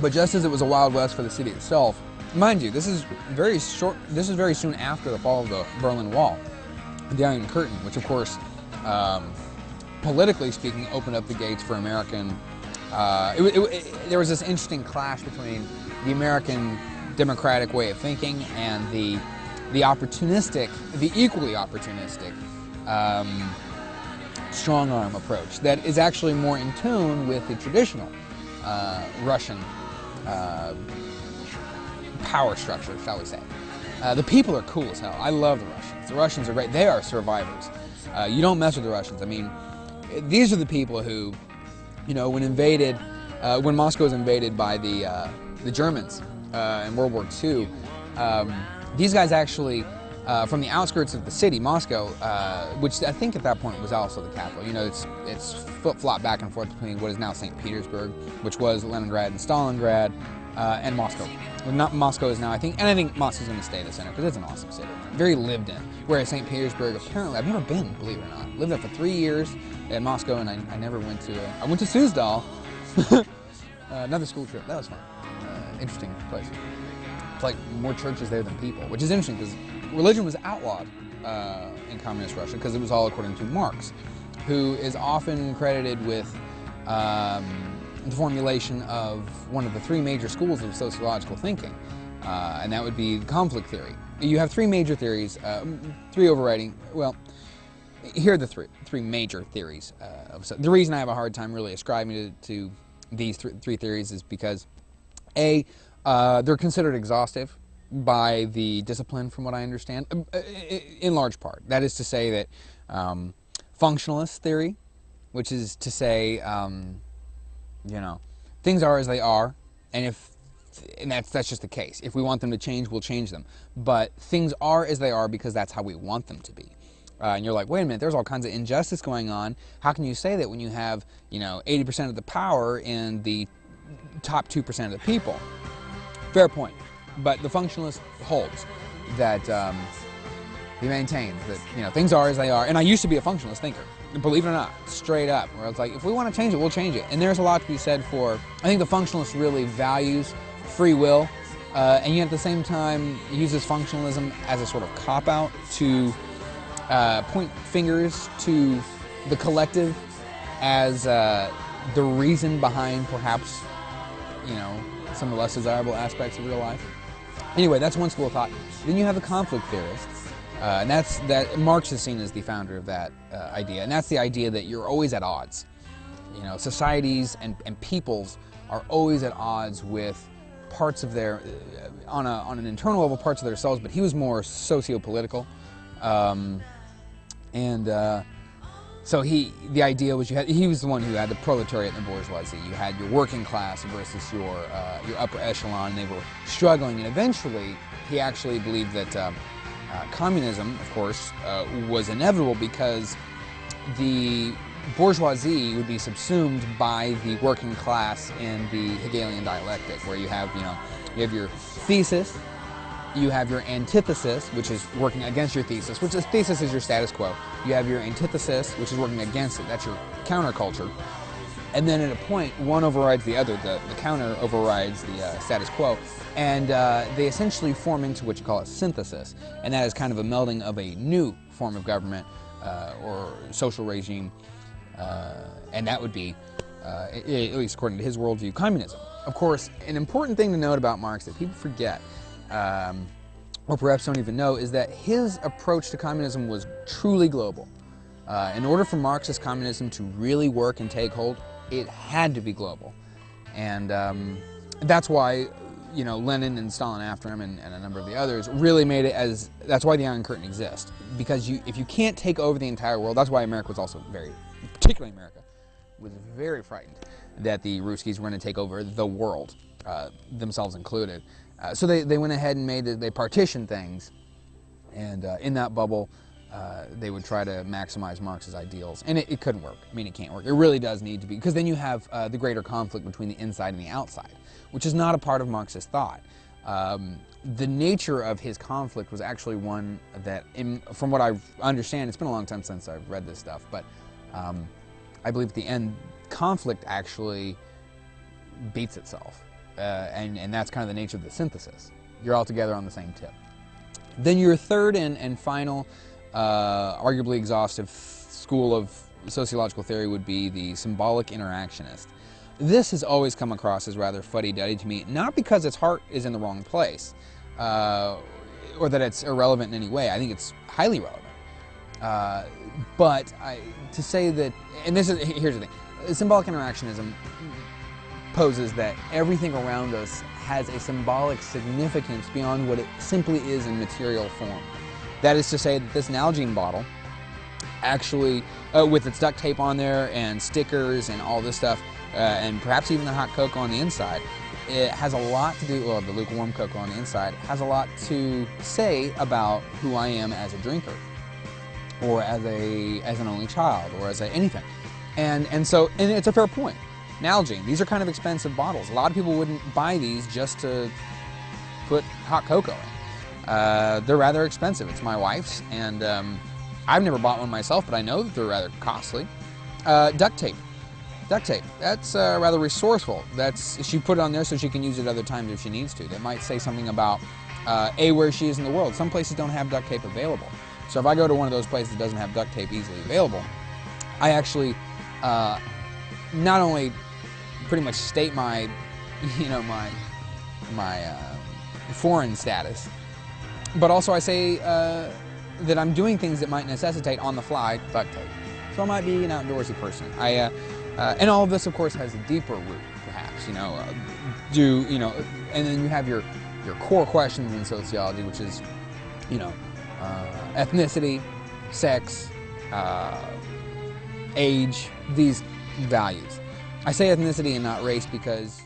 But just as it was a Wild West for the city itself, mind you, this is very soon after the fall of the Berlin Wall, the Iron Curtain, which of course, politically speaking, opened up the gates for American. There was this interesting clash between the American democratic way of thinking and the equally opportunistic strong arm approach that is actually more in tune with the traditional Russian power structure, shall we say. The people are cool as hell. I love the Russians. The Russians are great. They are survivors. You don't mess with the Russians. I mean, these are the people who, you know, when Moscow was invaded by the Germans in World War II, these guys actually, from the outskirts of the city, Moscow, which I think at that point was also the capital. You know, it's flip-flop back and forth between what is now St. Petersburg, which was Leningrad and Stalingrad, and Moscow. Well, not Moscow is now, I think Moscow's going to stay the center because it's an awesome city, very lived in. Whereas St. Petersburg, apparently, I've never been, believe it or not. Lived there for 3 years in Moscow, and I never went to. I went to Suzdal, another school trip. That was fun. Interesting place. It's like more churches there than people, which is interesting because religion was outlawed in communist Russia because it was all according to Marx, who is often credited with the formulation of one of the 3 major schools of sociological thinking, and that would be conflict theory. You have 3 major theories, 3 overriding, well, here are the three major theories. The reason I have a hard time really ascribing to these three theories is because, A, they're considered exhaustive by the discipline, from what I understand, in large part. That is to say that functionalist theory, which is to say, you know, things are as they are, and that's just the case. If we want them to change, we'll change them. But things are as they are because that's how we want them to be. And you're like, wait a minute, there's all kinds of injustice going on. How can you say that when you have, you know, 80% of the power in the top 2% of the people? Fair point. But the functionalist holds that he maintains that, you know, things are as they are. And I used to be a functionalist thinker, believe it or not, straight up, where it's like, if we want to change it, we'll change it. And there's a lot to be said for, I think the functionalist really values free will, and yet at the same time uses functionalism as a sort of cop-out to point fingers to the collective as the reason behind perhaps, you know, some of the less desirable aspects of real life. Anyway, that's one school of thought. Then you have the conflict theorists, and that Marx is seen as the founder of that idea, and that's the idea that you're always at odds. You know, societies and peoples are always at odds with parts of their, on an internal level, parts of themselves, but he was more socio-political. So the idea was he was the one who had the proletariat and the bourgeoisie. You had your working class versus your upper echelon, and they were struggling. And eventually, he actually believed that communism, of course, was inevitable because the bourgeoisie would be subsumed by the working class in the Hegelian dialectic, where you have your thesis, you have your antithesis, which is working against your thesis, which is thesis is your status quo. You have your antithesis, which is working against it. That's your counterculture. And then at a point, one overrides the other. The counter overrides the status quo. And they essentially form into what you call a synthesis. And that is kind of a melding of a new form of government or social regime. And that would be, at least according to his worldview, communism. Of course, an important thing to note about Marx that people forget, or perhaps don't even know, is that his approach to communism was truly global. In order for Marxist communism to really work and take hold, it had to be global. And that's why, you know, Lenin and Stalin after him and a number of the others really made it as, that's why the Iron Curtain exists. Because if you can't take over the entire world, that's why America was also particularly America, was very frightened that the Ruskies were going to take over the world, themselves included. So they went ahead and they partitioned things, and in that bubble, they would try to maximize Marx's ideals. And it couldn't work. I mean, it can't work. It really does need to be, because then you have the greater conflict between the inside and the outside, which is not a part of Marxist thought. The nature of his conflict was actually one that, from what I understand, it's been a long time since I've read this stuff, but I believe at the end, conflict actually beats itself. and that's kind of the nature of the synthesis. You're all together on the same tip. Then your third and final, arguably exhaustive school of sociological theory would be the symbolic interactionist. This has always come across as rather fuddy-duddy to me, not because its heart is in the wrong place, or that it's irrelevant in any way. I think it's highly relevant. But to say that, and here's the thing, symbolic interactionism poses that everything around us has a symbolic significance beyond what it simply is in material form. That is to say that this Nalgene bottle actually, with its duct tape on there and stickers and all this stuff, and perhaps even the hot cocoa on the inside, it has a lot to do, well, the lukewarm cocoa on the inside, has a lot to say about who I am as a drinker, or as an only child, or as anything. And so it's a fair point. Nalgene, these are kind of expensive bottles. A lot of people wouldn't buy these just to put hot cocoa in. They're rather expensive. It's my wife's, and I've never bought one myself, but I know that they're rather costly. Duct tape. Duct tape. That's rather resourceful. She put it on there so she can use it other times if she needs to. That might say something about where she is in the world. Some places don't have duct tape available. So if I go to one of those places that doesn't have duct tape easily available, I actually not only pretty much state my, my foreign status, but also I say that I'm doing things that might necessitate on-the-fly duct tape. So I might be an outdoorsy person. And all of this, of course, has a deeper root, perhaps. And then you have your core questions in sociology, which is, ethnicity, sex, age, these values. I say ethnicity and not race because